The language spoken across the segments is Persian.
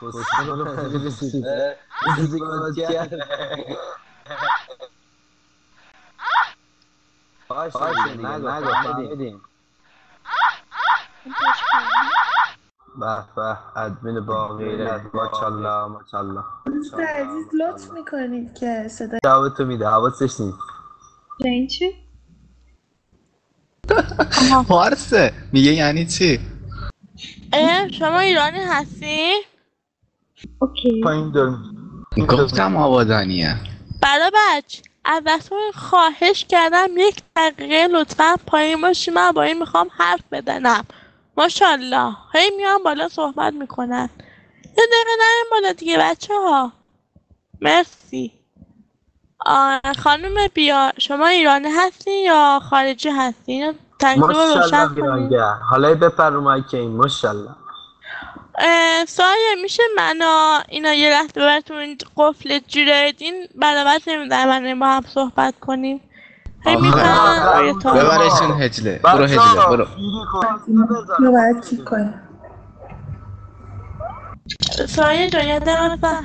کسخل رسیده زیگارت کرده. باشه نگو فهمیدیم. به به ادمین با غیرت، ماشاءالله ماشاءالله. دوست عزیز لطف میکنید که صدا جوابتو میده، حواسش نیست. این چی؟ پارسه میگه یعنی چی؟ شما ایرانی هستی؟ اوکی. پایین دارم. گفتم آبادانیه. برای بچه ازتون خواهش کردم 1 دقیقه لطفا پایین باشی، من با این میخوام حرف بزنم. ماشاءالله هی میان بالا صحبت میکنن. 1 دقیقه نریم بالا دیگه بچه ها. مرسی. خانم بیا، شما ایرانی هستی یا خارجی هستی؟ اینو تکلیف رو روشن ماشاءالله کنید. ایرانگه. حالا بپر رو مایک این. ماشاءالله. سایه میشه منو اینا یه لحظه ببرتون قفل جیرید، این بلابت نمیدن من با هم صحبت کنیم. هی میپرن روی تا ببرشون هجله. برو هجله برو. رو باید کیک کنیم. سایه جان یه دقیقه بس.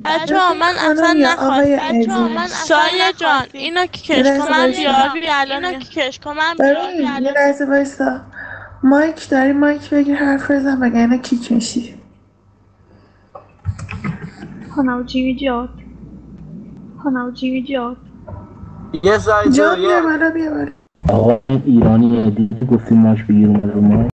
بچه ها من اصلا نخواستم. سایه جان اینا که کشکو من بیاری الان، اینا که کشکو من بیاری یه الان. لحظه بایستا. مایک داری، مایک بگیر حرف بزن وگرنه کیک میشی. خانوچی جات. خانوچی جات. یه سایت جان بیا یه بالا بیا بالا. آقا این ایرانی دیگه گفتیم ماش بگیر اومد رو ما.